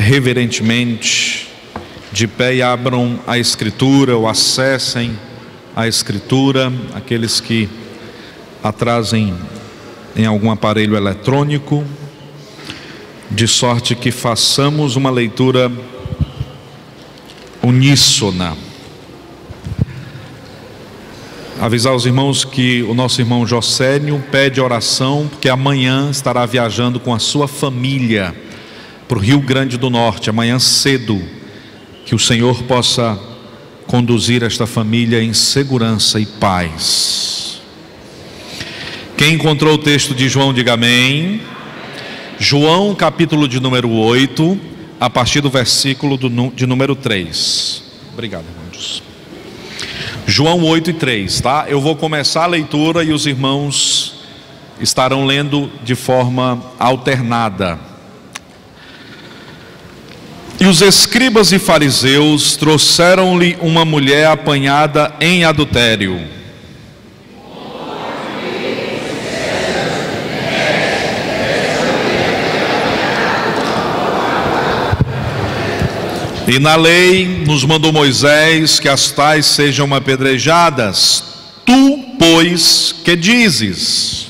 reverentemente de pé e abram a Escritura ou acessem a Escritura, aqueles que atrasem em algum aparelho eletrônico, de sorte que façamos uma leitura uníssona. Avisar os irmãos que o nosso irmão Jocélio pede oração, porque amanhã estará viajando com a sua família para o Rio Grande do Norte, amanhã cedo. Que o Senhor possa conduzir esta família em segurança e paz. Quem encontrou o texto de João, diga amém. João, capítulo de número 8, a partir do versículo de número 3. Obrigado, irmãos. João 8 e 3, tá? Eu vou começar a leitura e os irmãos estarão lendo de forma alternada. E os escribas e fariseus trouxeram-lhe uma mulher apanhada em adultério. E na lei nos mandou Moisés que as tais sejam apedrejadas. Tu, pois, que dizes?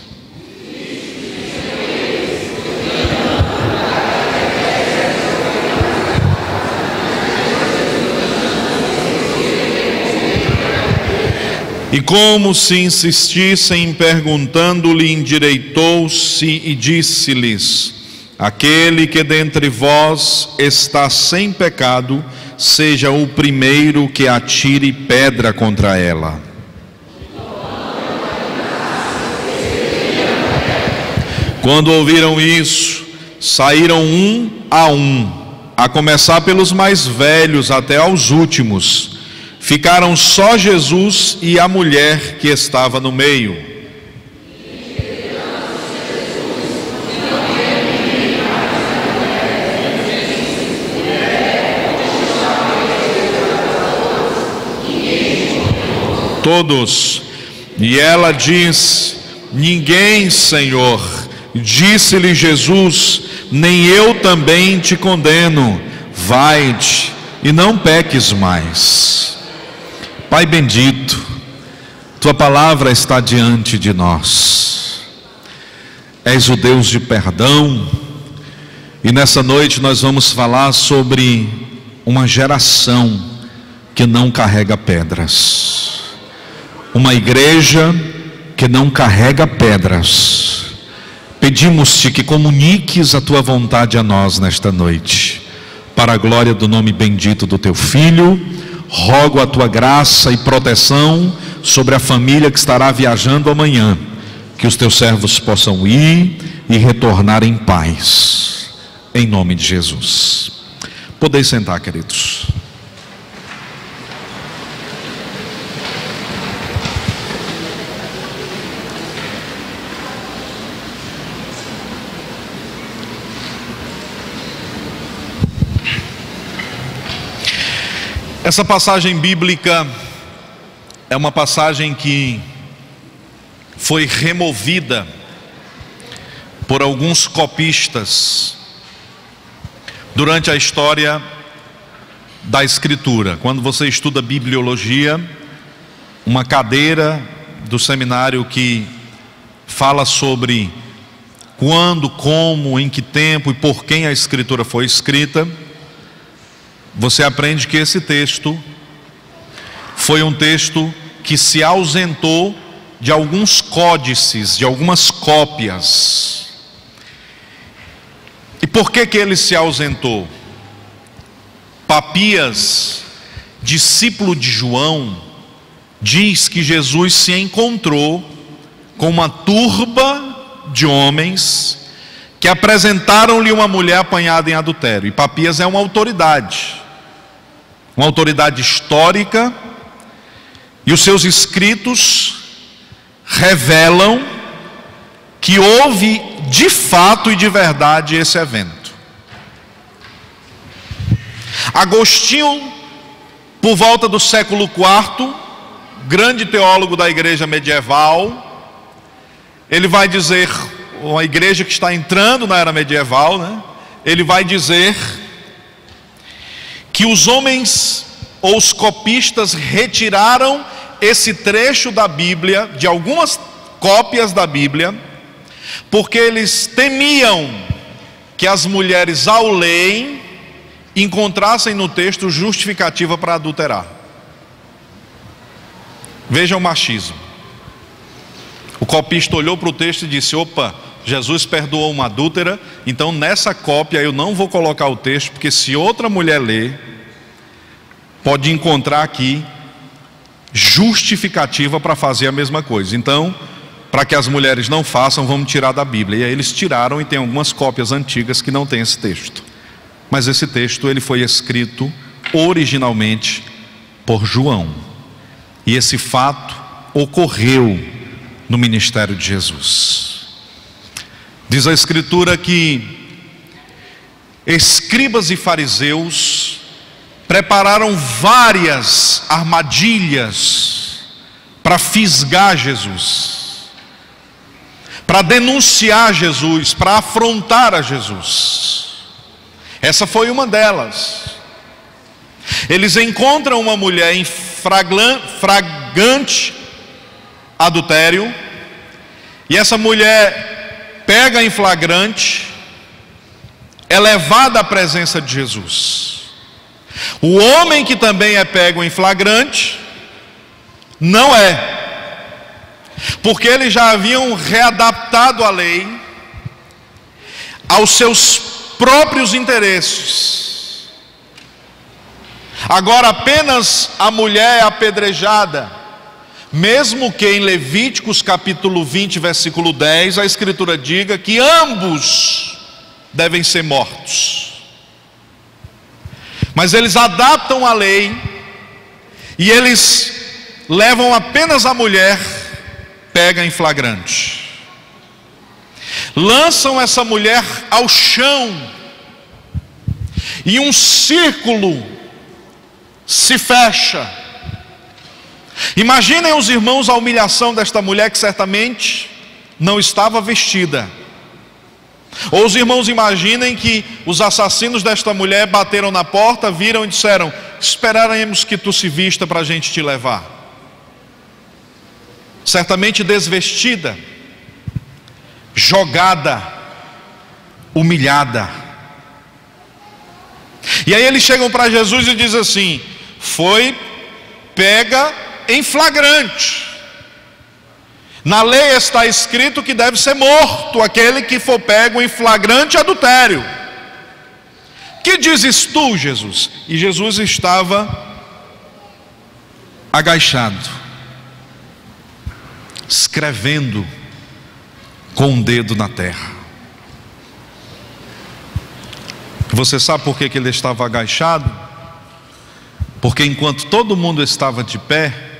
E como se insistissem perguntando-lhe, endireitou-se e disse-lhes: aquele que dentre vós está sem pecado, seja o primeiro que atire pedra contra ela. Quando ouviram isso, saíram um, a começar pelos mais velhos até aos últimos. Ficaram só Jesus e a mulher que estava no meio. Todos. E ela diz: ninguém, Senhor. Disse-lhe Jesus: nem eu também te condeno. Vai-te e não peques mais. Pai bendito, tua palavra está diante de nós. És o Deus de perdão. E nessa noite nós vamos falar sobre uma geração que não carrega pedras. Uma igreja que não carrega pedras. Pedimos-te que comuniques a tua vontade a nós nesta noite, para a glória do nome bendito do teu Filho. Rogo a tua graça e proteção sobre a família que estará viajando amanhã, que os teus servos possam ir e retornar em paz, em nome de Jesus. Podeis sentar, queridos. Essa passagem bíblica é uma passagem que foi removida por alguns copistas durante a história da Escritura. Quando você estuda bibliologia, uma cadeira do seminário que fala sobre quando, como, em que tempo e por quem a Escritura foi escrita, você aprende que esse texto foi um texto que se ausentou de alguns códices, de algumas cópias. E por que ele se ausentou? Papias, discípulo de João, diz que Jesus se encontrou com uma turba de homens que apresentaram-lhe uma mulher apanhada em adultério. E Papias é uma autoridade histórica, e os seus escritos revelam que houve de fato e de verdade esse evento. Agostinho, por volta do século IV, grande teólogo da igreja medieval, ele vai dizer, uma igreja que está entrando na era medieval, né? Ele vai dizer que os homens ou os copistas retiraram esse trecho da Bíblia, de algumas cópias da Bíblia, porque eles temiam que as mulheres, ao lerem, encontrassem no texto justificativa para adulterar. Veja o machismo. O copista olhou para o texto e disse: opa, Jesus perdoou uma adúltera, então nessa cópia eu não vou colocar o texto, porque se outra mulher ler, pode encontrar aqui justificativa para fazer a mesma coisa. Então, para que as mulheres não façam, vamos tirar da Bíblia. E aí eles tiraram, e tem algumas cópias antigas que não tem esse texto. Mas esse texto ele foi escrito originalmente por João. E esse fato ocorreu no ministério de Jesus. Diz a Escritura que escribas e fariseus prepararam várias armadilhas para fisgar Jesus, para denunciar Jesus, para afrontar a Jesus. Essa foi uma delas. Eles encontram uma mulher em flagrante adultério, e essa mulher pega em flagrante, é levada à presença de Jesus. O homem que também é pego em flagrante, não é, porque eles já haviam readaptado a lei aos seus próprios interesses. Agora apenas a mulher é apedrejada, mesmo que em Levíticos capítulo 20, versículo 10, a Escritura diga que ambos devem ser mortos. Mas eles adaptam a lei e eles levam apenas a mulher pega em flagrante. Lançam essa mulher ao chão e um círculo se fecha. Imaginem os irmãos a humilhação desta mulher, que certamente não estava vestida. Ou os irmãos imaginem que os assassinos desta mulher bateram na porta, viram e disseram: esperaremos que tu se vista para a gente te levar. Certamente desvestida, jogada, humilhada. E aí eles chegam para Jesus e dizem assim: foi pega em flagrante. Na lei está escrito que deve ser morto aquele que for pego em flagrante adultério. Que dizes tu, Jesus? E Jesus estava agachado, escrevendo com um dedo na terra. Você sabe por que ele estava agachado? Porque enquanto todo mundo estava de pé,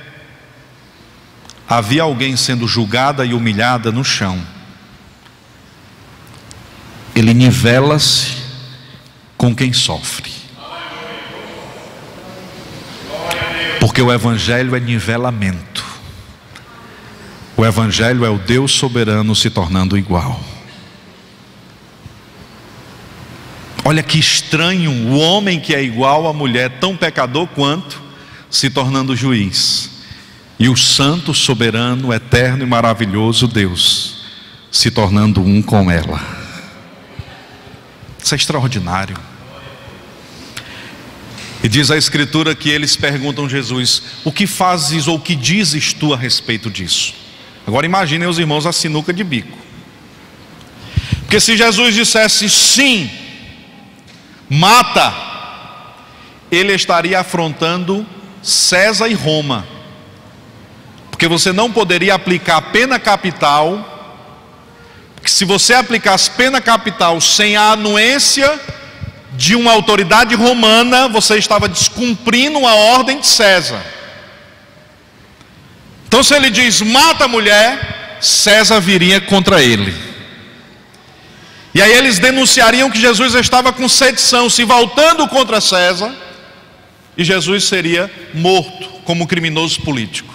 havia alguém sendo julgada e humilhada no chão. Ele nivela-se com quem sofre. Porque o Evangelho é nivelamento. O Evangelho é o Deus soberano se tornando igual. Olha que estranho, o homem que é igual à mulher, tão pecador quanto, se tornando juiz. E o santo, soberano, eterno e maravilhoso Deus se tornando um com ela. Isso é extraordinário. E diz a Escritura que eles perguntam a Jesus: o que fazes ou o que dizes tu a respeito disso? Agora imaginem os irmãos a sinuca de bico. Porque se Jesus dissesse sim, mata, ele estaria afrontando César e Roma. Porque você não poderia aplicar pena capital, porque se você aplicasse pena capital sem a anuência de uma autoridade romana, você estava descumprindo uma ordem de César. Então se ele diz mata a mulher, César viria contra ele. E aí eles denunciariam que Jesus estava com sedição, se voltando contra César, e Jesus seria morto como criminoso político.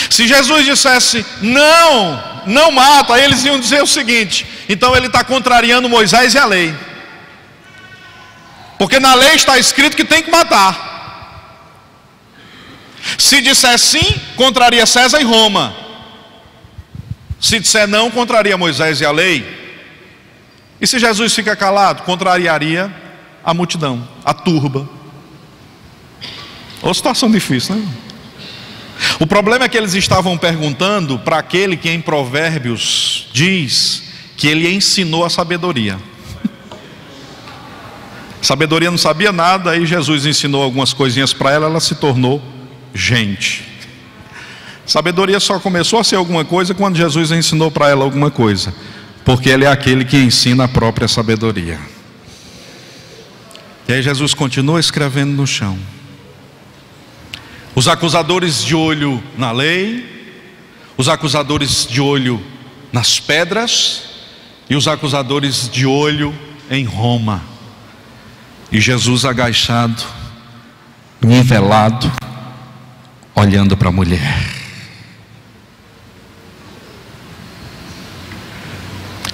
Se Jesus dissesse não mata, aí eles iam dizer o seguinte: então ele está contrariando Moisés e a lei. Porque na lei está escrito que tem que matar. Se disser sim, contraria César e Roma. Se disser não, contraria Moisés e a lei. E se Jesus fica calado, contrariaria a multidão, a turba. Uma situação difícil, né? O problema é que eles estavam perguntando para aquele que em Provérbios diz que ele ensinou a sabedoria. Sabedoria não sabia nada, aí Jesus ensinou algumas coisinhas para ela, ela se tornou gente. Sabedoria só começou a ser alguma coisa quando Jesus ensinou para ela alguma coisa, porque ele é aquele que ensina a própria sabedoria. E aí Jesus continua escrevendo no chão. Os acusadores de olho na lei, os acusadores de olho nas pedras e os acusadores de olho em Roma. E Jesus agachado, nivelado, olhando para a mulher.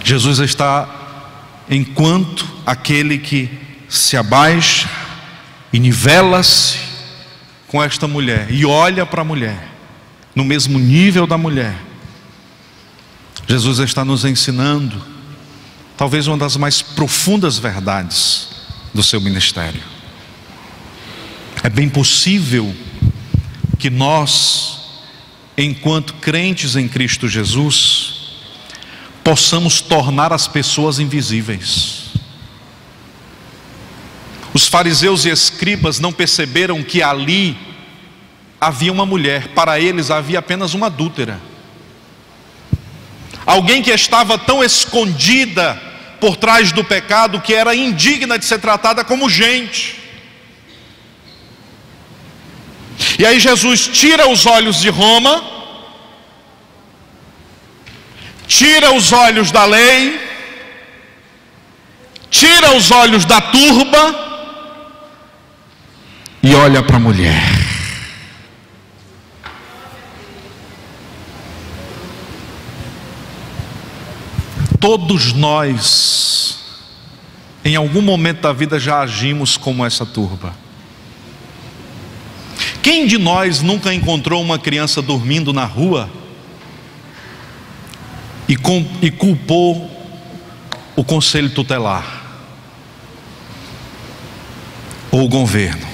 Jesus está, enquanto aquele que se abaixa e nivela-se com esta mulher e olha para a mulher, no mesmo nível da mulher. Jesus está nos ensinando talvez uma das mais profundas verdades do seu ministério. É bem possível que nós, enquanto crentes em Cristo Jesus, possamos tornar as pessoas invisíveis. Os fariseus e escribas não perceberam que ali havia uma mulher, para eles havia apenas uma adúltera. Alguém que estava tão escondida por trás do pecado que era indigna de ser tratada como gente. E aí Jesus tira os olhos de Roma, tira os olhos da lei, tira os olhos da turba e olha para a mulher. Todos nós, em algum momento da vida, já agimos como essa turba. Quem de nós nunca encontrou uma criança dormindo na rua e culpou o conselho tutelar ou o governo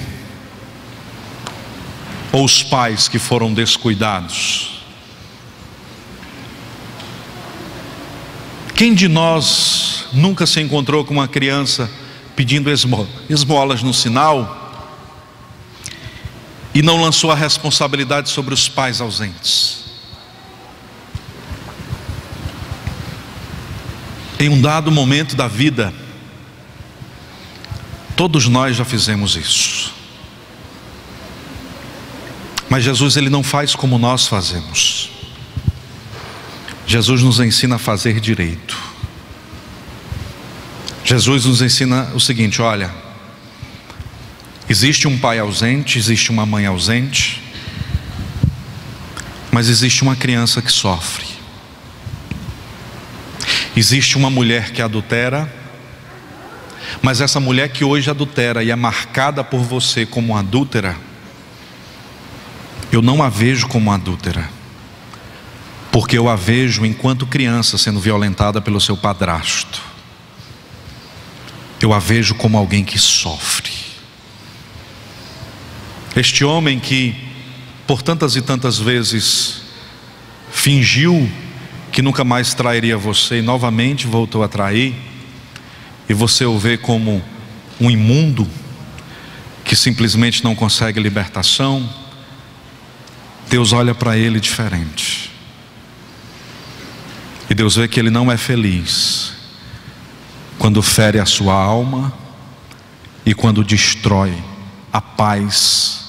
ou os pais que foram descuidados? Quem de nós nunca se encontrou com uma criança pedindo esmolas no sinal e não lançou a responsabilidade sobre os pais ausentes? Em um dado momento da vida, todos nós já fizemos isso. Mas Jesus, ele não faz como nós fazemos. Jesus nos ensina a fazer direito. Jesus nos ensina o seguinte: olha, existe um pai ausente, existe uma mãe ausente, mas existe uma criança que sofre. Existe uma mulher que adultera, mas essa mulher que hoje adultera e é marcada por você como adúltera, eu não a vejo como adúltera, porque eu a vejo enquanto criança sendo violentada pelo seu padrasto. Eu a vejo como alguém que sofre. Este homem que por tantas e tantas vezes fingiu que nunca mais trairia você e novamente voltou a trair, e você o vê como um imundo que simplesmente não consegue libertação, Deus olha para ele diferente. E Deus vê que ele não é feliz quando fere a sua alma e quando destrói a paz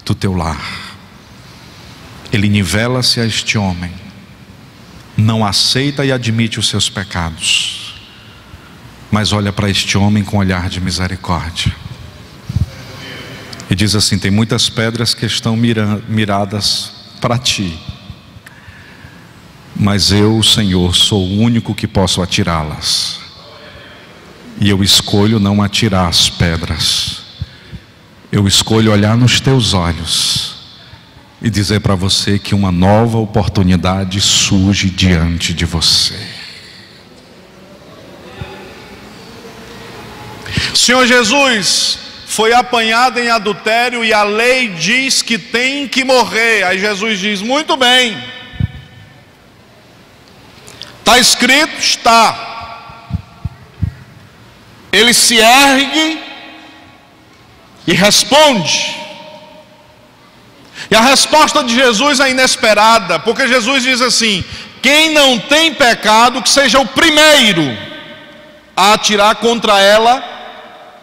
do teu lar. Ele nivela-se a este homem, não aceita e admite os seus pecados, mas olha para este homem com olhar de misericórdia e diz assim: tem muitas pedras que estão miradas para ti, mas eu, Senhor, sou o único que posso atirá-las. E eu escolho não atirar as pedras. Eu escolho olhar nos teus olhos e dizer para você que uma nova oportunidade surge diante de você. Senhor Jesus foi apanhado em adultério e a lei diz que tem que morrer. Aí Jesus diz: muito bem, está escrito? Está. Ele se ergue e responde. E a resposta de Jesus é inesperada, porque Jesus diz assim: quem não tem pecado, que seja o primeiro a atirar contra ela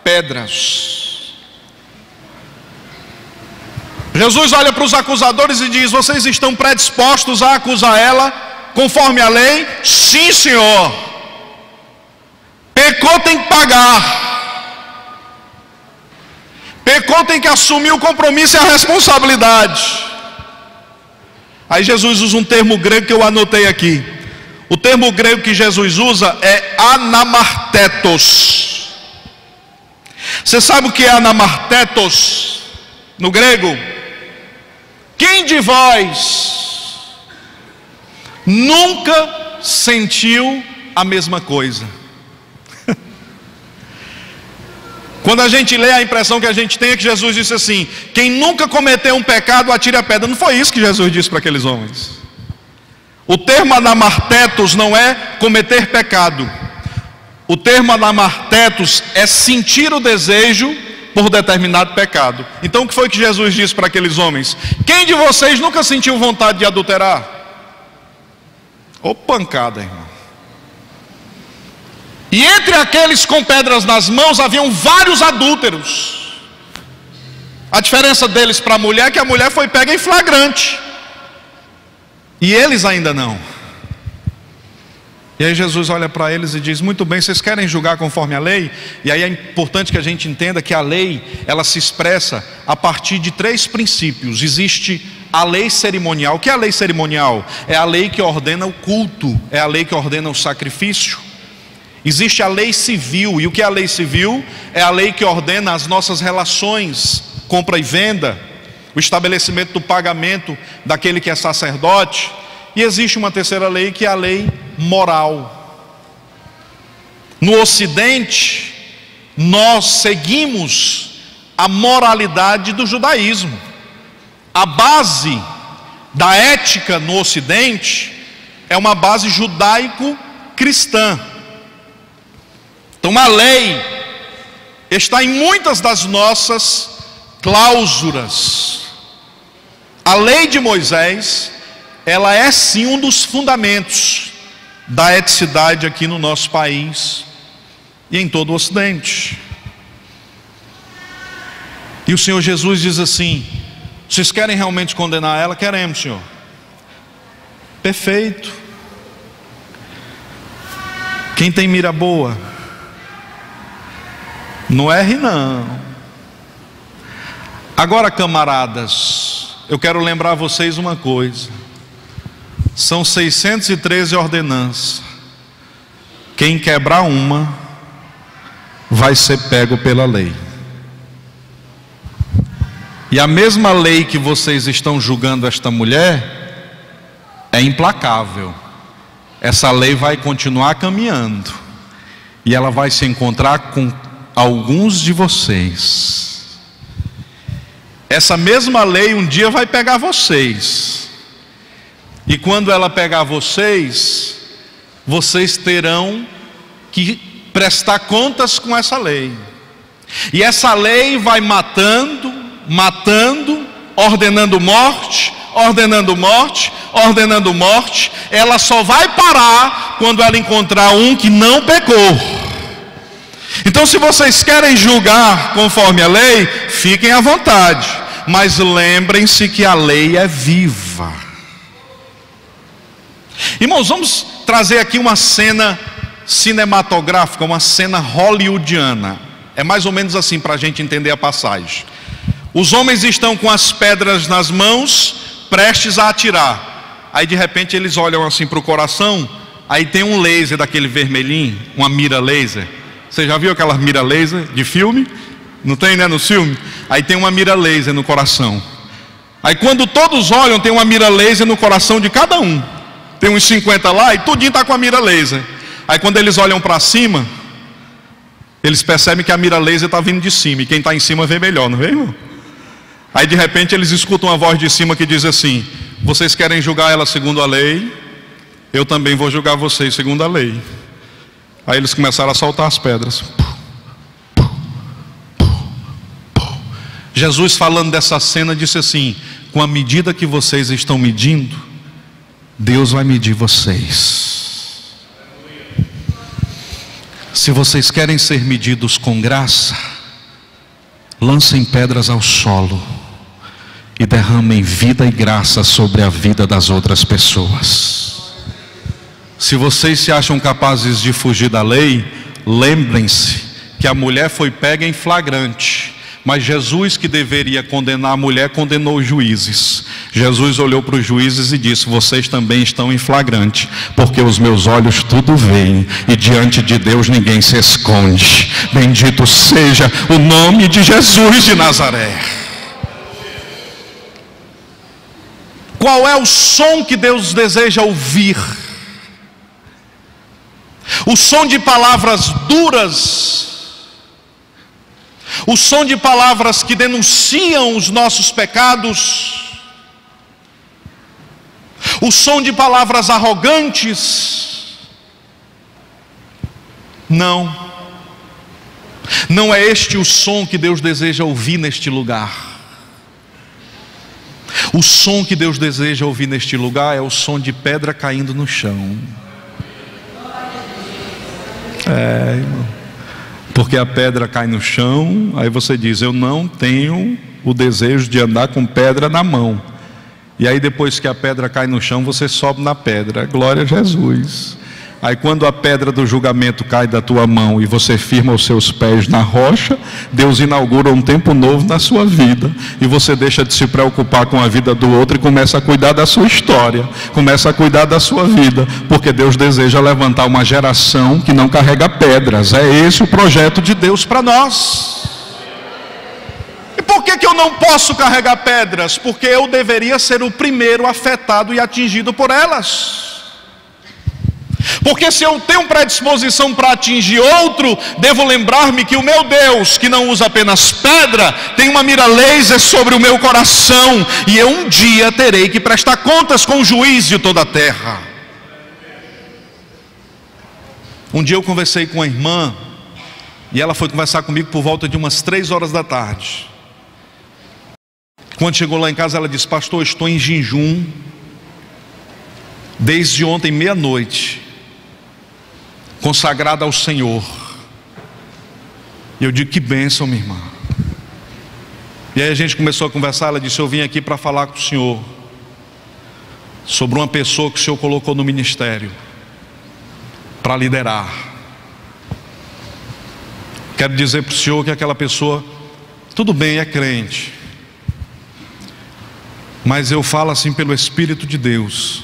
pedras. Jesus olha para os acusadores e diz: vocês estão predispostos a acusar ela conforme a lei? Sim, Senhor. Pecou, tem que pagar. Pecou, tem que assumir o compromisso e a responsabilidade. Aí Jesus usa um termo grego que eu anotei aqui. O termo grego que Jesus usa é anamartetos. Você sabe o que é anamartetos no grego? Quem de vós nunca sentiu a mesma coisa? Quando a gente lê, a impressão que a gente tem é que Jesus disse assim: quem nunca cometeu um pecado, atire a pedra. Não foi isso que Jesus disse para aqueles homens. O termo anamartetos não é cometer pecado. O termo anamartetos é sentir o desejo por determinado pecado. Então o que foi que Jesus disse para aqueles homens? Quem de vocês nunca sentiu vontade de adulterar? Ô pancada, irmão. E entre aqueles com pedras nas mãos haviam vários adúlteros. A diferença deles para a mulher é que a mulher foi pega em flagrante, e eles ainda não. E aí Jesus olha para eles e diz: muito bem, vocês querem julgar conforme a lei? E aí é importante que a gente entenda que a lei, ela se expressa a partir de 3 princípios. Existe a lei cerimonial. O que é a lei cerimonial? É a lei que ordena o culto, é a lei que ordena o sacrifício. Existe a lei civil. E o que é a lei civil? É a lei que ordena as nossas relações, compra e venda, o estabelecimento do pagamento daquele que é sacerdote. E existe uma terceira lei, que é a lei moral. No Ocidente, nós seguimos a moralidade do judaísmo. A base da ética no Ocidente é uma base judaico-cristã. Então a lei está em muitas das nossas cláusulas. A lei de Moisés, ela é sim um dos fundamentos da eticidade aqui no nosso país e em todo o Ocidente. E o Senhor Jesus diz assim: vocês querem realmente condenar ela? Queremos, Senhor. Perfeito. Quem tem mira boa, não erre não. Agora, camaradas, eu quero lembrar vocês uma coisa. São 613 ordenanças. Quem quebrar uma vai ser pego pela lei. E a mesma lei que vocês estão julgando esta mulher é implacável. Essa lei vai continuar caminhando, e ela vai se encontrar com alguns de vocês. Essa mesma lei um dia vai pegar vocês. E quando ela pegar vocês, vocês terão que prestar contas com essa lei. E essa lei vai matando, ordenando morte, ordenando morte, ordenando morte. Ela só vai parar quando ela encontrar um que não pecou. Então, se vocês querem julgar conforme a lei, fiquem à vontade, mas lembrem-se que a lei é viva. Irmãos, vamos trazer aqui uma cena cinematográfica, uma cena hollywoodiana. É mais ou menos assim para a gente entender a passagem. Os homens estão com as pedras nas mãos, prestes a atirar. Aí de repente eles olham assim para o coração. Aí tem um laser daquele vermelhinho, uma mira laser. Você já viu aquela mira laser de filme? Não tem, né, no filme? Aí tem uma mira laser no coração. Aí quando todos olham, tem uma mira laser no coração de cada um. Tem uns 50 lá e tudinho está com a mira laser. Aí quando eles olham para cima, eles percebem que a mira laser está vindo de cima. E quem está em cima vê melhor, não vê, irmão? Aí de repente eles escutam uma voz de cima que diz assim: vocês querem julgar ela segundo a lei? Eu também vou julgar vocês segundo a lei. Aí eles começaram a soltar as pedras. Jesus, falando dessa cena, disse assim: com a medida que vocês estão medindo, Deus vai medir vocês. Se vocês querem ser medidos com graça, lancem pedras ao solo e derramem vida e graça sobre a vida das outras pessoas. Se vocês se acham capazes de fugir da lei, lembrem-se que a mulher foi pega em flagrante, mas Jesus, que deveria condenar a mulher, condenou os juízes. Jesus olhou para os juízes e disse: vocês também estão em flagrante, porque os meus olhos tudo veem, e diante de Deus ninguém se esconde. Bendito seja o nome de Jesus de Nazaré. Qual é o som que Deus deseja ouvir? O som de palavras duras, o som de palavras que denunciam os nossos pecados, o som de palavras arrogantes? Não é este o som que Deus deseja ouvir neste lugar. O som que Deus deseja ouvir neste lugar é o som de pedra caindo no chão. Irmão. Porque a pedra cai no chão, aí você diz: eu não tenho o desejo de andar com pedra na mão. E aí depois que a pedra cai no chão, você sobe na pedra. Glória a Jesus. Aí quando a pedra do julgamento cai da tua mão e você firma os seus pés na rocha, Deus inaugura um tempo novo na sua vida. E você deixa de se preocupar com a vida do outro e começa a cuidar da sua história, começa a cuidar da sua vida, porque Deus deseja levantar uma geração que não carrega pedras. É esse o projeto de Deus para nós. E por que eu não posso carregar pedras? Porque eu deveria ser o primeiro afetado e atingido por elas. Porque se eu tenho predisposição para atingir outro, devo lembrar-me que o meu Deus, que não usa apenas pedra, tem uma mira laser sobre o meu coração, e eu um dia terei que prestar contas com o juiz de toda a terra. Um dia eu conversei com uma irmã, e ela foi conversar comigo por volta de umas 3 horas da tarde. Quando chegou lá em casa, ela disse: pastor, estou em jejum desde ontem meia-noite, consagrada ao Senhor. E eu digo: que bênção, minha irmã. E aí a gente começou a conversar. Ela disse: eu vim aqui para falar com o senhor sobre uma pessoa que o senhor colocou no ministério para liderar. Quero dizer para o senhor que aquela pessoa, tudo bem, é crente, mas eu falo assim pelo Espírito de Deus.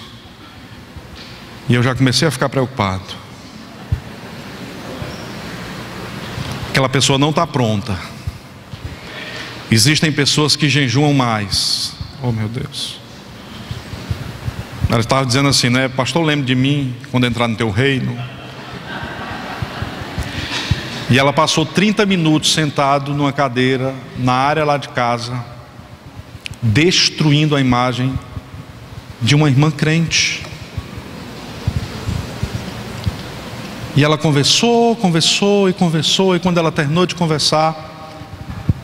E eu já comecei a ficar preocupado. Aquela pessoa não está pronta. Existem pessoas que jejuam mais. Oh, meu Deus. Ela estava dizendo assim, né? Pastor, lembre de mim quando entrar no teu reino. E ela passou 30 minutos sentado numa cadeira na área lá de casa, destruindo a imagem de uma irmã crente. E ela conversou, e quando ela terminou de conversar,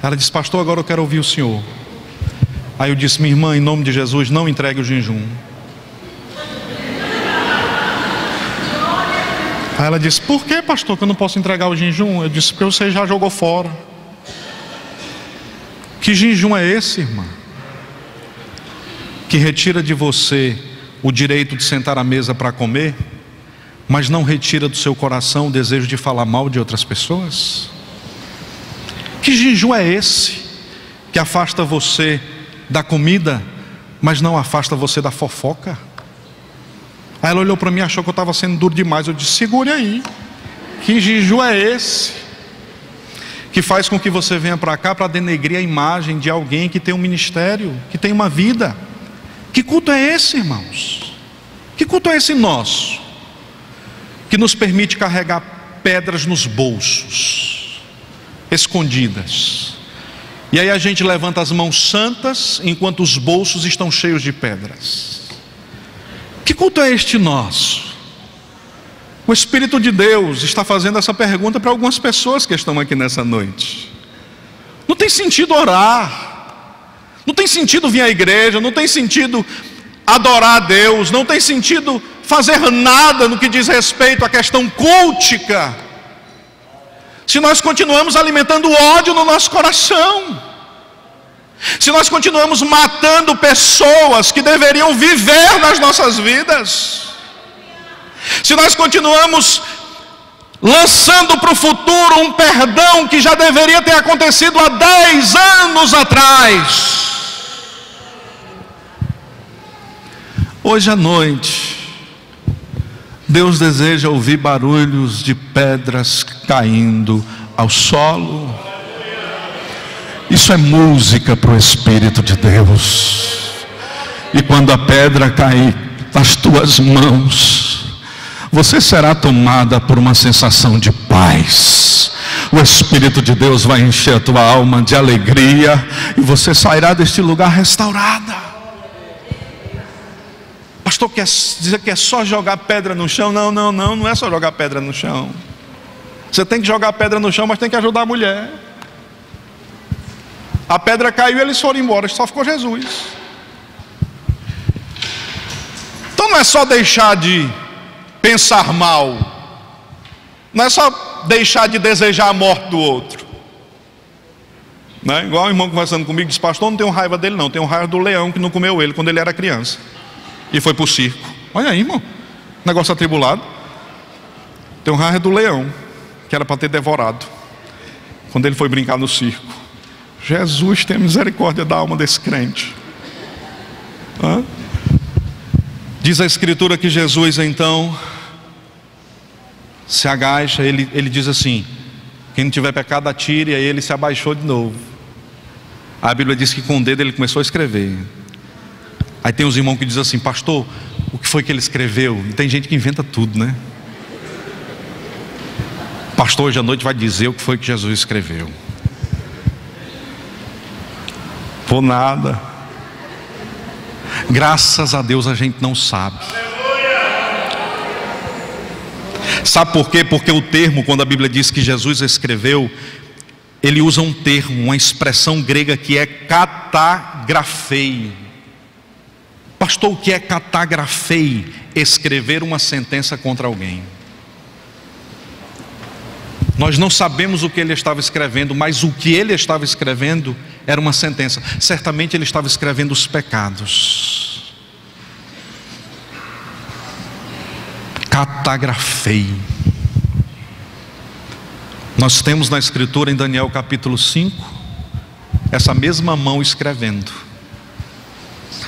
ela disse: pastor, agora eu quero ouvir o senhor. Aí eu disse: minha irmã, em nome de Jesus, não entregue o jejum. Aí ela disse: por que, pastor, que eu não posso entregar o jejum? Eu disse: porque você já jogou fora. Que jejum é esse, irmã? Que retira de você o direito de sentar à mesa para comer, mas não retira do seu coração o desejo de falar mal de outras pessoas? Que jejum é esse que afasta você da comida, mas não afasta você da fofoca? Aí ela olhou para mim e achou que eu estava sendo duro demais. Eu disse: segure aí, Que jejum é esse que faz com que você venha para cá para denegrir a imagem de alguém que tem um ministério, que tem uma vida? Que culto é esse, irmãos? Que culto é esse nosso, que nos permite carregar pedras nos bolsos, escondidas, e aí a gente levanta as mãos santas enquanto os bolsos estão cheios de pedras? Que culto é este nosso? O Espírito de Deus está fazendo essa pergunta para algumas pessoas que estão aqui nessa noite. Não tem sentido orar, não tem sentido vir à igreja, não tem sentido adorar a Deus, não tem sentido fazer nada no que diz respeito à questão cultica, se nós continuamos alimentando ódio no nosso coração, se nós continuamos matando pessoas que deveriam viver nas nossas vidas, se nós continuamos lançando para o futuro um perdão que já deveria ter acontecido há 10 anos atrás. Hoje à noite, Deus deseja ouvir barulhos de pedras caindo ao solo. Isso é música para o Espírito de Deus. E quando a pedra cair nas tuas mãos, você será tomada por uma sensação de paz. O Espírito de Deus vai encher a tua alma de alegria, e você sairá deste lugar restaurada. Pastor, quer dizer que é só jogar pedra no chão? Não é só jogar pedra no chão. Você tem que jogar pedra no chão, mas tem que ajudar a mulher. A pedra caiu e eles foram embora, só ficou Jesus. Então não é só deixar de pensar mal, não é só deixar de desejar a morte do outro, né? Igual o irmão conversando comigo disse: pastor, não tenho raiva dele não, tenho raiva do leão que não comeu ele quando ele era criança e foi para o circo. Olha aí, irmão, negócio atribulado. Tenho raiva do leão que era para ter devorado quando ele foi brincar no circo. Jesus, tenha misericórdia da alma desse crente. Diz a Escritura que Jesus então se agacha, ele diz assim: quem não tiver pecado atire, e aí ele se abaixou de novo. A Bíblia diz que com o dedo ele começou a escrever. Aí tem os irmãos que dizem assim: pastor, o que foi que ele escreveu? E tem gente que inventa tudo, né? Pastor, hoje à noite vai dizer o que foi que Jesus escreveu. Por nada. Graças a Deus a gente não sabe. Sabe por quê? Porque o termo, quando a Bíblia diz que Jesus escreveu, ele usa um termo, uma expressão grega que é katagrafei. Pastor, o que é katagrafei? Escrever uma sentença contra alguém. Nós não sabemos o que ele estava escrevendo, mas o que ele estava escrevendo era uma sentença. Certamente ele estava escrevendo os pecados. Katagrafei. Nós temos na Escritura, em Daniel capítulo 5, essa mesma mão escrevendo.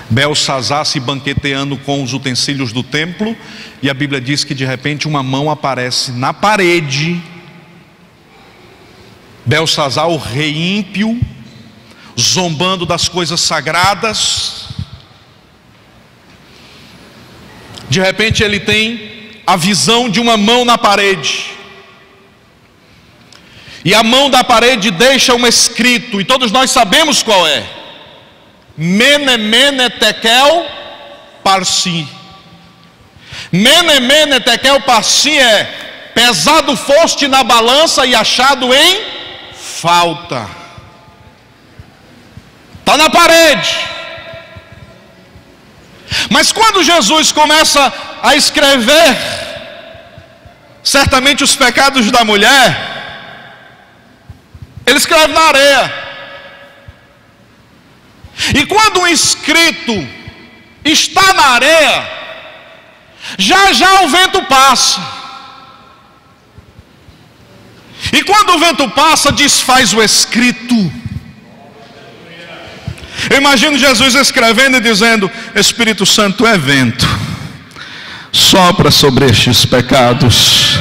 Belsazar se banqueteando com os utensílios do templo, e a Bíblia diz que de repente uma mão aparece na parede. Belsazar, o rei ímpio, zombando das coisas sagradas. De repente ele tem a visão de uma mão na parede, e a mão da parede deixa um escrito, e todos nós sabemos qual é: Mene Mene Tekel Parsi. Mene Mene Tekel Parsi é: pesado foste na balança e achado em falta. Está na parede. Mas quando Jesus começa a escrever, certamente os pecados da mulher, ele escreve na areia. E quando o escrito está na areia, já já o vento passa. E quando o vento passa, desfaz o escrito. Eu imagino Jesus escrevendo e dizendo: Espírito Santo, é vento, sopra sobre estes pecados,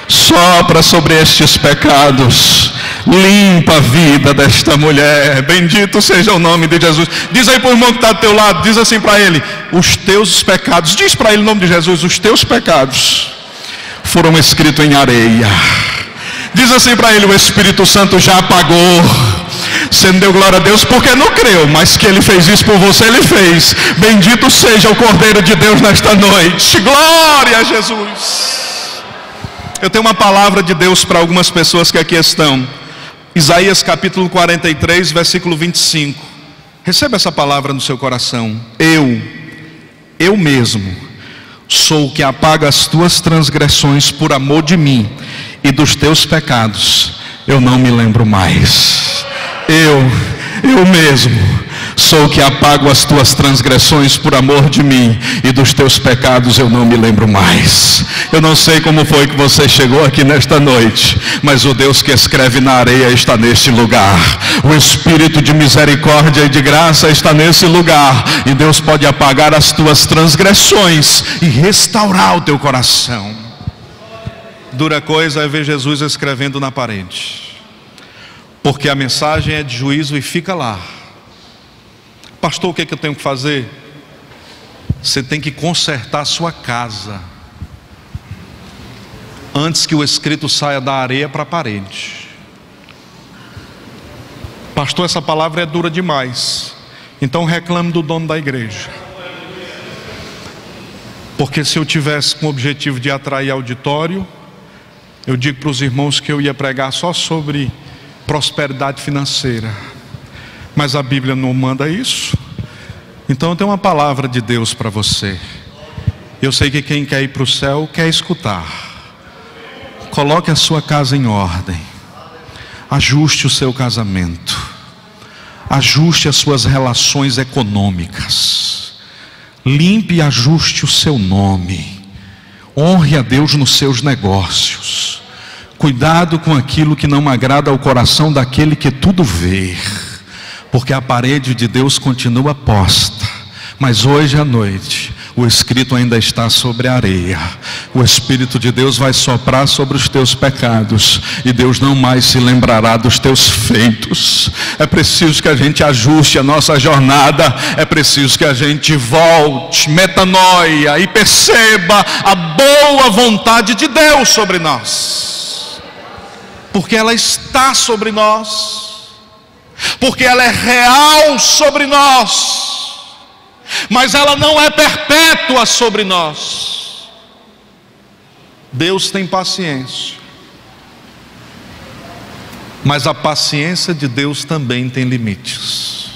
Sopra sobre estes pecados, limpa a vida desta mulher. Bendito seja o nome de Jesus. Diz aí para o irmão que está do teu lado, diz assim para ele: os teus pecados, diz para ele em nome de Jesus, os teus pecados foram escritos em areia. Diz assim para ele: o Espírito Santo já apagou. Você não deu glória a Deus porque não creu, mas que Ele fez isso por você, Ele fez. Bendito seja o Cordeiro de Deus nesta noite. Glória a Jesus. Eu tenho uma palavra de Deus para algumas pessoas que aqui estão. Isaías capítulo 43, versículo 25. Receba essa palavra no seu coração. Eu mesmo sou o que apaga as tuas transgressões por amor de mim, e dos teus pecados eu não me lembro mais. Eu mesmo sou o que apago as tuas transgressões por amor de mim, e dos teus pecados eu não me lembro mais. Eu não sei como foi que você chegou aqui nesta noite, mas o Deus que escreve na areia está neste lugar. O Espírito de misericórdia e de graça está nesse lugar, e Deus pode apagar as tuas transgressões e restaurar o teu coração. Dura coisa é ver Jesus escrevendo na parede, porque a mensagem é de juízo e fica lá. Pastor, o que é que eu tenho que fazer? Você tem que consertar a sua casa antes que o escrito saia da areia para a parede. Pastor, essa palavra é dura demais. Então reclame do dono da igreja. Porque se eu tivesse com o objetivo de atrair auditório, eu digo para os irmãos que eu ia pregar só sobre prosperidade financeira, mas a Bíblia não manda isso. Então eu tenho uma palavra de Deus para você. Eu sei que quem quer ir para o céu quer escutar. Coloque a sua casa em ordem, ajuste o seu casamento, ajuste as suas relações econômicas, limpe e ajuste o seu nome, honre a Deus nos seus negócios. Cuidado com aquilo que não agrada ao coração daquele que tudo vê, porque a parede de Deus continua posta, mas hoje à noite o escrito ainda está sobre a areia. O Espírito de Deus vai soprar sobre os teus pecados, e Deus não mais se lembrará dos teus feitos. É preciso que a gente ajuste a nossa jornada, é preciso que a gente volte, metanoia, e perceba a boa vontade de Deus sobre nós, porque ela está sobre nós, porque ela é real sobre nós, mas ela não é perpétua sobre nós. Deus tem paciência, mas a paciência de Deus também tem limites.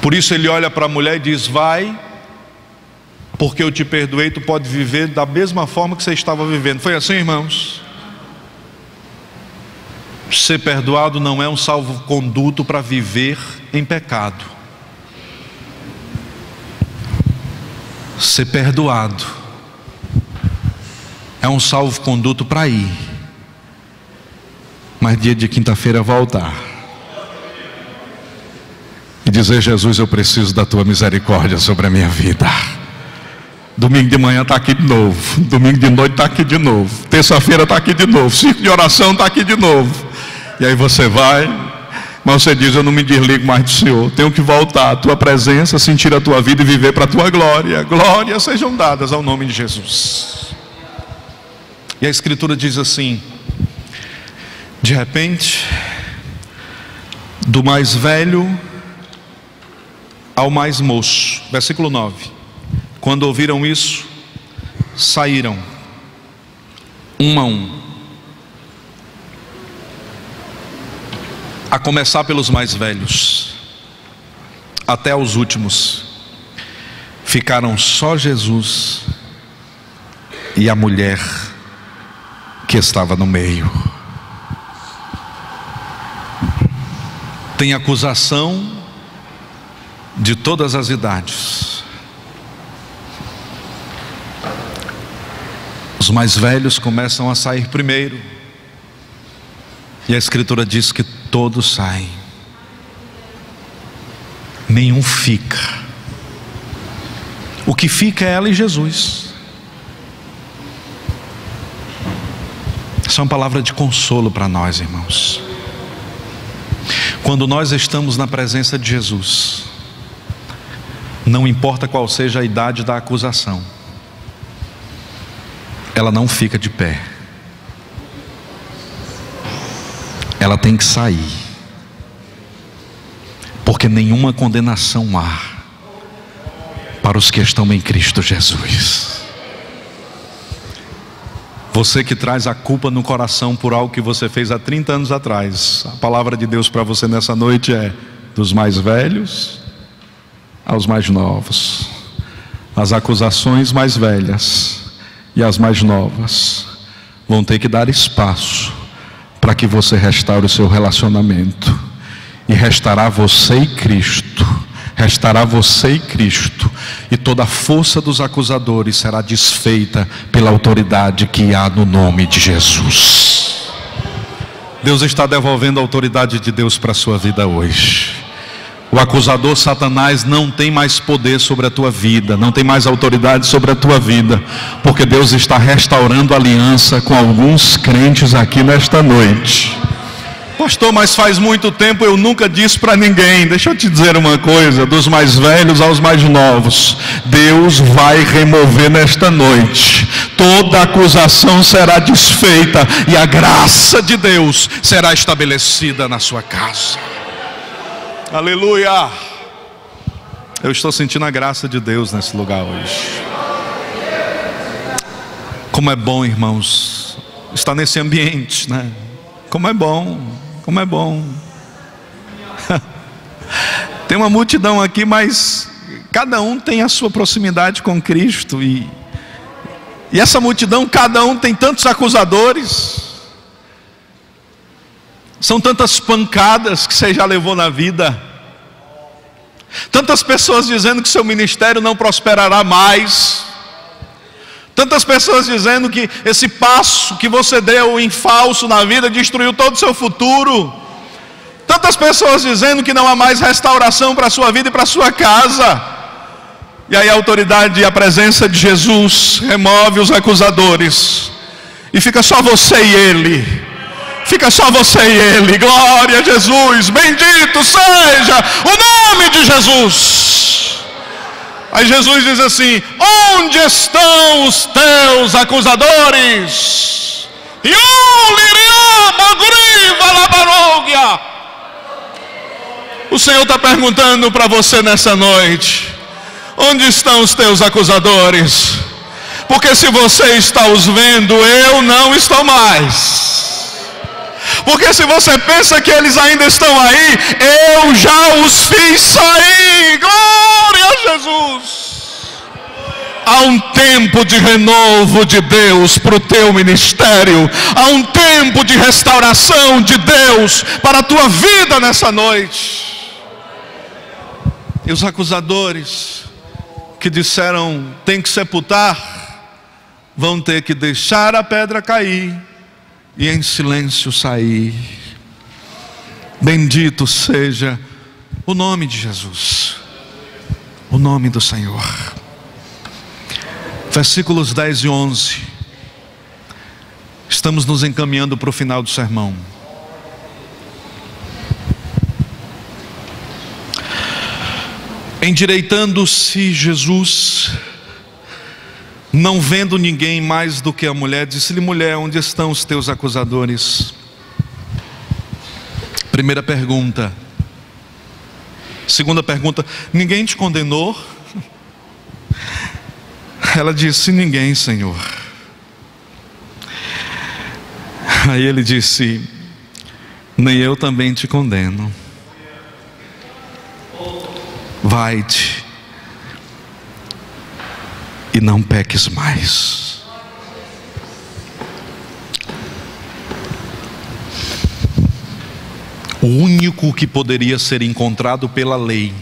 Por isso ele olha para a mulher e diz: vai, porque eu te perdoei, tu pode viver da mesma forma que você estava vivendo. Foi assim, irmãos? Ser perdoado não é um salvo-conduto para viver em pecado. Ser perdoado é um salvo-conduto para ir, mas dia de quinta-feira voltar e dizer: Jesus, eu preciso da tua misericórdia sobre a minha vida. Domingo de manhã está aqui de novo, domingo de noite está aqui de novo, terça-feira está aqui de novo, círculo de oração está aqui de novo. E aí você vai, mas você diz: eu não me desligo mais do Senhor, tenho que voltar à tua presença, sentir a tua vida e viver para a tua glória. Glórias sejam dadas ao nome de Jesus. E a Escritura diz assim: de repente, do mais velho ao mais moço, versículo 9, quando ouviram isso, saíram um a um, a começar pelos mais velhos até os últimos. Ficaram só Jesus e a mulher que estava no meio. Tem acusação de todas as idades. Os mais velhos começam a sair primeiro, e a Escritura diz que todos saem, nenhum fica. O que fica é ela e Jesus. Essa é uma palavra de consolo para nós, irmãos. Quando nós estamos na presença de Jesus, não importa qual seja a idade da acusação, ela não fica de pé. Ela tem que sair, porque nenhuma condenação há para os que estão em Cristo Jesus. Você que traz a culpa no coração por algo que você fez há 30 anos atrás, a palavra de Deus para você nessa noite é: dos mais velhos aos mais novos. As acusações mais velhas e as mais novas vão ter que dar espaço para que você restaure o seu relacionamento. E restará você e Cristo. Restará você e Cristo. E toda a força dos acusadores será desfeita pela autoridade que há no nome de Jesus. Deus está devolvendo a autoridade de Deus para a sua vida hoje. O acusador Satanás não tem mais poder sobre a tua vida, não tem mais autoridade sobre a tua vida, porque Deus está restaurando a aliança com alguns crentes aqui nesta noite. Pastor, mas faz muito tempo eu nunca disse para ninguém. Deixa eu te dizer uma coisa: dos mais velhos aos mais novos, Deus vai remover nesta noite. Toda acusação será desfeita e a graça de Deus será estabelecida na sua casa. Aleluia! Eu estou sentindo a graça de Deus nesse lugar hoje. Como é bom, irmãos, estar nesse ambiente, né? Como é bom. Como é bom. Tem uma multidão aqui, mas cada um tem a sua proximidade com Cristo. E essa multidão, cada um tem tantos acusadores. São tantas pancadas que você já levou na vida. Tantas pessoas dizendo que seu ministério não prosperará mais. Tantas pessoas dizendo que esse passo que você deu em falso na vida destruiu todo o seu futuro. Tantas pessoas dizendo que não há mais restauração para a sua vida e para a sua casa. E aí a autoridade e a presença de Jesus remove os acusadores. E fica só você e Ele. Fica só você e Ele. Glória a Jesus. Bendito seja o nome de Jesus. Aí Jesus diz assim: onde estão os teus acusadores? O Senhor está perguntando para você nessa noite: onde estão os teus acusadores? Porque se você está os vendo, eu não estou mais. Porque se você pensa que eles ainda estão aí, eu já os fiz sair. Glória a Jesus. Há um tempo de renovo de Deus para o teu ministério. Há um tempo de restauração de Deus para a tua vida nessa noite. E os acusadores que disseram tem que sepultar, vão ter que deixar a pedra cair e em silêncio sair. Bendito seja o nome de Jesus, o nome do Senhor. Versículos 10 e 11. Estamos nos encaminhando para o final do sermão. Endireitando-se Jesus, não vendo ninguém mais do que a mulher, disse-lhe: mulher, onde estão os teus acusadores? Primeira pergunta. Segunda pergunta: ninguém te condenou? Ela disse: ninguém, Senhor. Aí ele disse: nem eu também te condeno. Vai-te e não peques mais. O único que poderia ser encontrado pela lei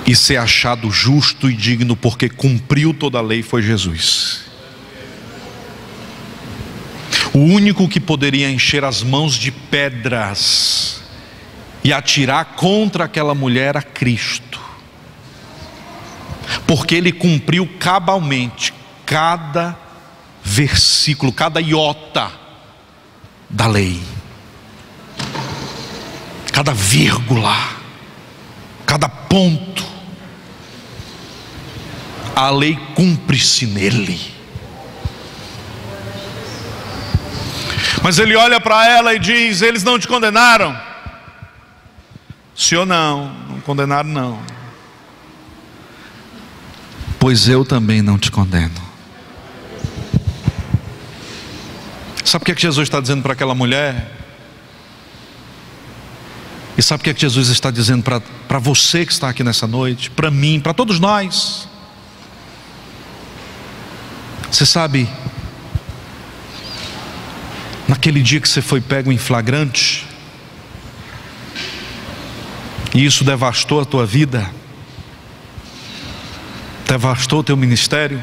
e ser achado justo e digno porque cumpriu toda a lei foi Jesus. O único que poderia encher as mãos de pedras e atirar contra aquela mulher era Cristo, porque Ele cumpriu cabalmente cada versículo, cada iota da lei, cada vírgula, cada ponto, a lei cumpre-se nele. Mas ele olha para ela e diz: eles não te condenaram? Senhor, não condenaram não. Pois eu também não te condeno. Sabe o que é que Jesus está dizendo para aquela mulher? E sabe o que é que Jesus está dizendo para você que está aqui nessa noite? Para mim, para todos nós. Você sabe, naquele dia que você foi pego em flagrante, e isso devastou a tua vida, devastou o teu ministério,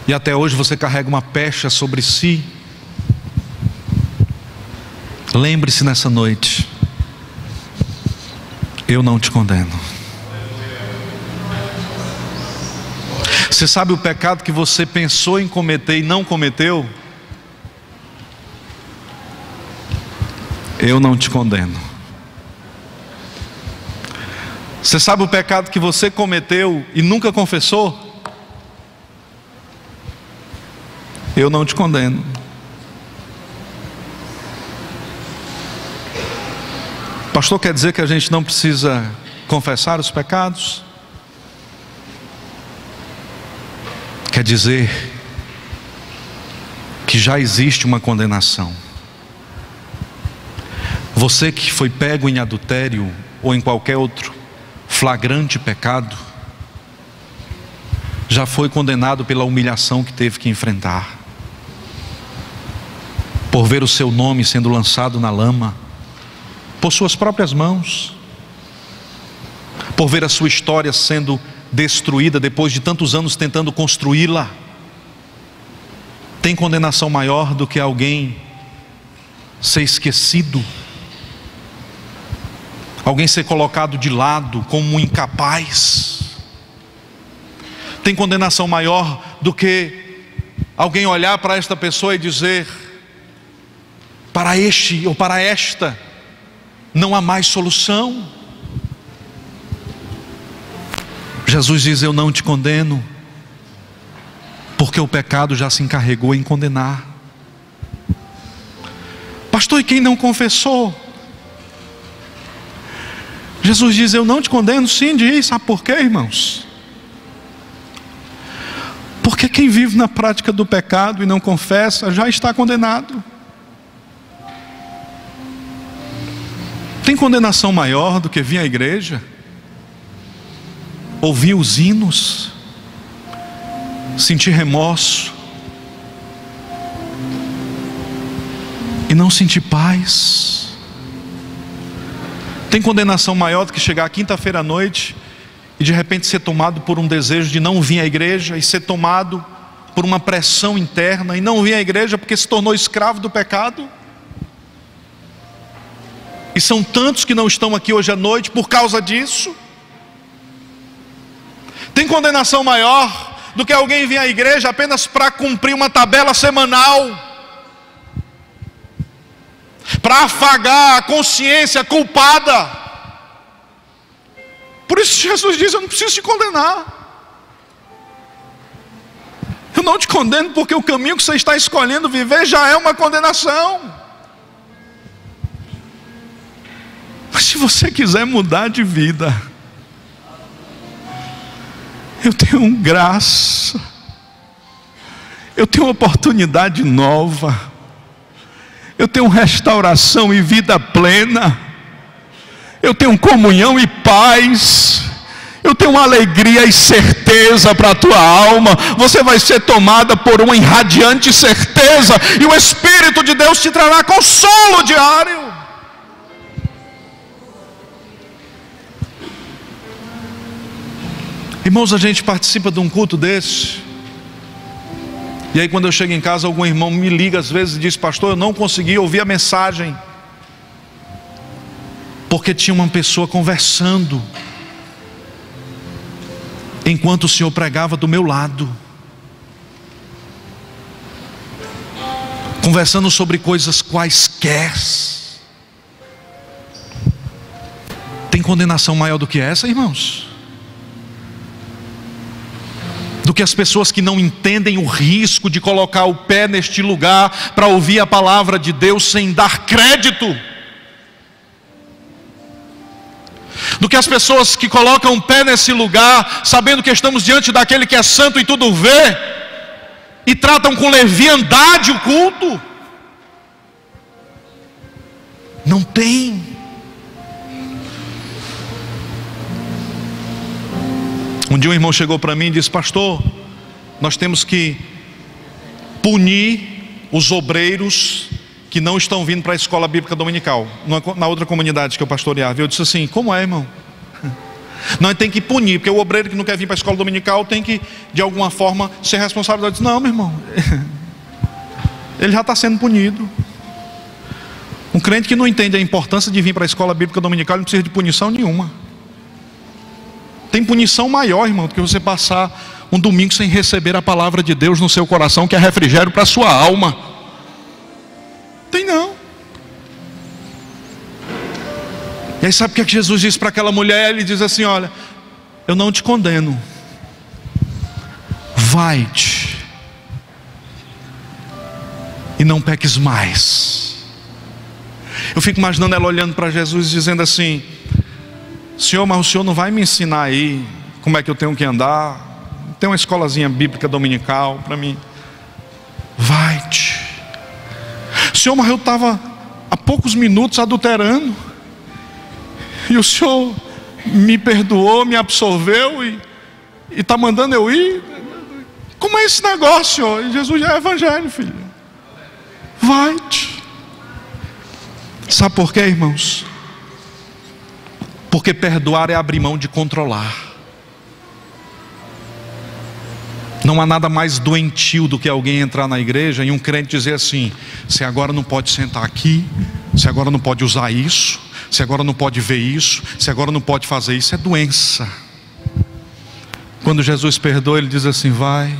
e até hoje você carrega uma pecha sobre si. Lembre-se nessa noite: eu não te condeno. Você sabe o pecado que você pensou em cometer e não cometeu? Eu não te condeno. Você sabe o pecado que você cometeu e nunca confessou? Eu não te condeno. Pastor, quer dizer que a gente não precisa confessar os pecados? Quer dizer que já existe uma condenação. Você que foi pego em adultério ou em qualquer outro flagrante pecado, já foi condenado pela humilhação que teve que enfrentar, por ver o seu nome sendo lançado na lama por suas próprias mãos, por ver a sua história sendo destruída depois de tantos anos tentando construí-la. Tem condenação maior do que alguém ser esquecido, alguém ser colocado de lado como um incapaz? Tem condenação maior do que alguém olhar para esta pessoa e dizer: para este ou para esta não há mais solução? Jesus diz: eu não te condeno, porque o pecado já se encarregou em condenar. Pastor, e quem não confessou? Jesus diz: eu não te condeno. Sim, diz. Sabe por quê, irmãos? Porque quem vive na prática do pecado e não confessa já está condenado. Tem condenação maior do que vir à igreja, ouvir os hinos, sentir remorso e não sentir paz? Tem condenação maior do que chegar quinta-feira à noite e de repente ser tomado por um desejo de não vir à igreja, e ser tomado por uma pressão interna e não vir à igreja porque se tornou escravo do pecado? E são tantos que não estão aqui hoje à noite por causa disso. Tem condenação maior do que alguém vir à igreja apenas para cumprir uma tabela semanal, para afagar a consciência culpada. Por isso Jesus diz: eu não preciso te condenar. Eu não te condeno, porque o caminho que você está escolhendo viver já é uma condenação. Mas se você quiser mudar de vida, eu tenho graça, eu tenho oportunidade nova, eu tenho restauração e vida plena, eu tenho comunhão e paz, eu tenho alegria e certeza para a tua alma. Você vai ser tomada por uma irradiante certeza, e o Espírito de Deus te trará consolo diário. Irmãos, a gente participa de um culto desse, e aí quando eu chego em casa, algum irmão me liga às vezes e diz: pastor, eu não consegui ouvir a mensagem, porque tinha uma pessoa conversando enquanto o senhor pregava do meu lado. conversando sobre coisas quaisquer. Tem condenação maior do que essa, irmãos? Do que as pessoas que não entendem o risco de colocar o pé neste lugar para ouvir a palavra de Deus sem dar crédito. Do que as pessoas que colocam o pé nesse lugar sabendo que estamos diante daquele que é santo e tudo vê, e tratam com leviandade o culto. Não tem. Um dia um irmão chegou para mim e disse: pastor, nós temos que punir os obreiros que não estão vindo para a escola bíblica dominical, na outra comunidade que eu pastoreava. Eu disse assim: como é, irmão? Nós tem que punir, porque o obreiro que não quer vir para a escola dominical tem que, de alguma forma, ser responsável. Eu disse: não, meu irmão, ele já está sendo punido. Um crente que não entende a importância de vir para a escola bíblica dominical não precisa de punição nenhuma. Tem punição maior, irmão, do que você passar um domingo sem receber a palavra de Deus no seu coração, que é refrigério para a sua alma. Tem não. E aí sabe o que Jesus disse para aquela mulher? Ele diz assim: olha, eu não te condeno, vai-te e não peques mais. Eu fico imaginando ela olhando para Jesus dizendo assim: Senhor, mas o Senhor não vai me ensinar aí como é que eu tenho que andar? Tem uma escolazinha bíblica dominical para mim. Vai-te. Senhor, mas eu estava há poucos minutos adulterando, e o Senhor me perdoou, me absolveu e está mandando eu ir? Como é esse negócio, Senhor? E Jesus já é evangelho, filho. Vai-te. Sabe por quê, irmãos? Porque perdoar é abrir mão de controlar. Não há nada mais doentio do que alguém entrar na igreja e um crente dizer assim: você agora não pode sentar aqui, você agora não pode usar isso, você agora não pode ver isso, você agora não pode fazer isso. É doença. Quando Jesus perdoa, Ele diz assim: vai,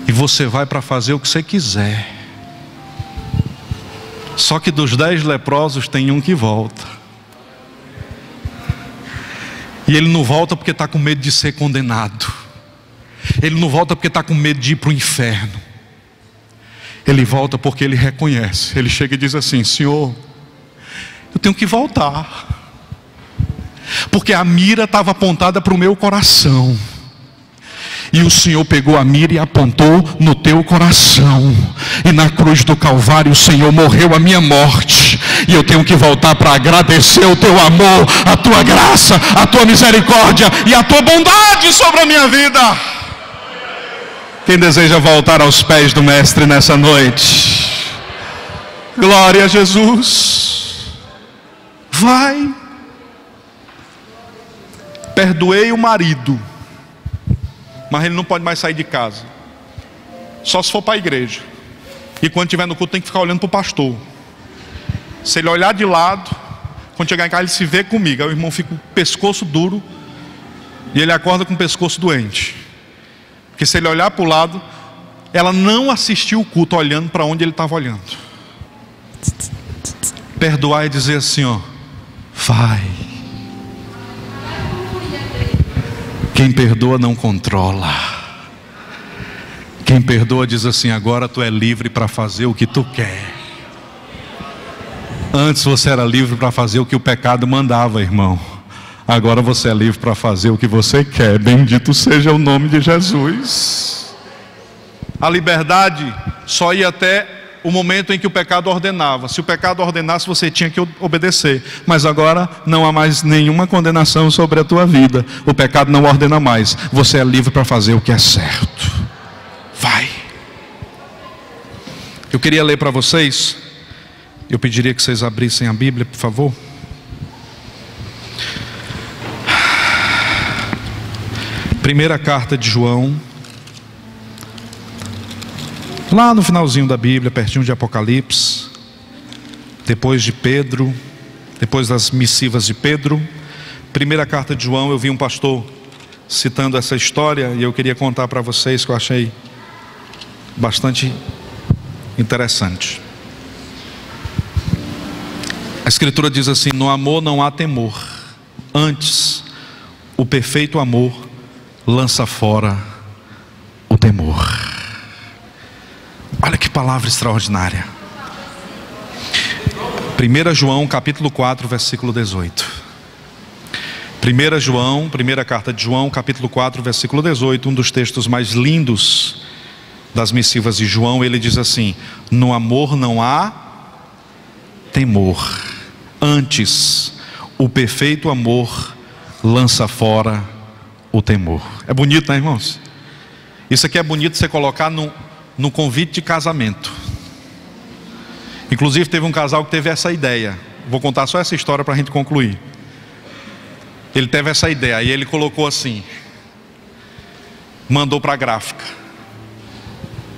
e você vai para fazer o que você quiser. Só que dos 10 leprosos tem um que volta. E ele não volta porque está com medo de ser condenado. Ele não volta porque está com medo de ir para o inferno. Ele volta porque ele reconhece. Ele chega e diz assim: Senhor, eu tenho que voltar, porque a mira estava apontada para o meu coração, e o Senhor pegou a mira e apontou no teu coração. E na cruz do Calvário o Senhor morreu a minha morte. E eu tenho que voltar para agradecer o teu amor, a tua graça, a tua misericórdia e a tua bondade sobre a minha vida. Quem deseja voltar aos pés do Mestre nessa noite? Glória a Jesus. Vai. Perdoei o marido, mas ele não pode mais sair de casa, só se for para a igreja. E quando estiver no culto tem que ficar olhando para o pastor. Se ele olhar de lado, quando chegar em casa ele se vê comigo. Aí o irmão fica com o pescoço duro e ele acorda com o pescoço doente. Porque se ele olhar para o lado, ela não assistiu o culto olhando para onde ele estava olhando. Perdoar e dizer assim, ó: vai. Quem perdoa não controla. Quem perdoa diz assim: agora tu é livre para fazer o que tu quer. Antes você era livre para fazer o que o pecado mandava, irmão. Agora você é livre para fazer o que você quer. Bendito seja o nome de Jesus. A liberdade só ia até o momento em que o pecado ordenava. Se o pecado ordenasse, você tinha que obedecer. Mas agora não há mais nenhuma condenação sobre a tua vida. O pecado não ordena mais. Você é livre para fazer o que é certo. Vai. Eu queria ler para vocês. Eu pediria que vocês abrissem a Bíblia, por favor. Primeira carta de João, lá no finalzinho da Bíblia, pertinho de Apocalipse, depois de Pedro, depois das missivas de Pedro. Primeira carta de João. Eu vi um pastor citando essa história e eu queria contar para vocês, que eu achei bastante interessante. A Escritura diz assim: no amor não há temor, antes o perfeito amor lança fora o temor. Olha que palavra extraordinária. 1 João capítulo 4, versículo 18. 1 João, primeira carta de João, capítulo 4, versículo 18, um dos textos mais lindos das missivas de João. Ele diz assim: no amor não há temor, antes o perfeito amor lança fora o temor. É bonito, né, irmãos? Isso aqui é bonito você colocar no convite de casamento. Inclusive teve um casal que teve essa ideia. Vou contar só essa história para a gente concluir. Ele teve essa ideia e ele colocou assim, mandou para a gráfica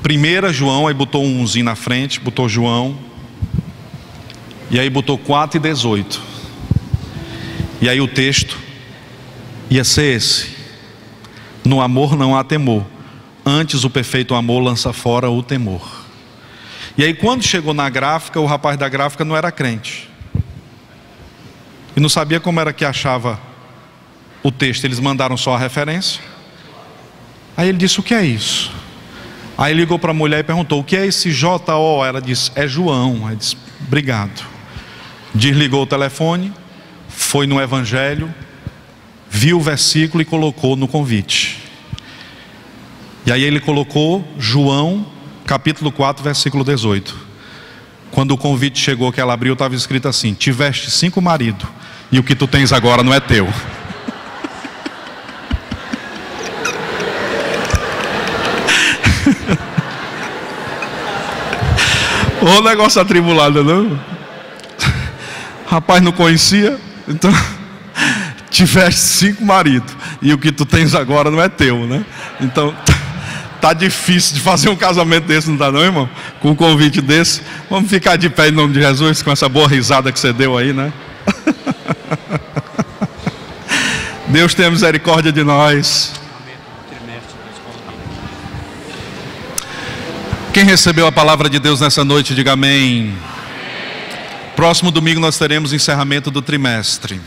1 João, aí botou um umzinho na frente, botou João, e aí botou 4:18. E aí o texto ia ser esse: no amor não há temor, antes o perfeito amor lança fora o temor. E aí quando chegou na gráfica, o rapaz da gráfica não era crente e não sabia como era que achava o texto. Eles mandaram só a referência. Aí ele disse: o que é isso? Aí ligou para a mulher e perguntou: o que é esse J.O.? Ela disse: é João. Aí disse: obrigado. Desligou o telefone, foi no Evangelho, viu o versículo e colocou no convite. E aí ele colocou João capítulo 4, versículo 18. Quando o convite chegou, que ela abriu, estava escrito assim: tiveste 5 maridos, e o que tu tens agora não é teu. O negócio atribulado, não? Rapaz, não conhecia. Então, tiveste 5 maridos, e o que tu tens agora não é teu, né? Então, tá difícil de fazer um casamento desse, não tá não, irmão? Com um convite desse. Vamos ficar de pé em nome de Jesus, com essa boa risada que você deu aí, né? Deus tenha misericórdia de nós. Quem recebeu a palavra de Deus nessa noite, diga amém. Próximo domingo nós teremos encerramento do trimestre.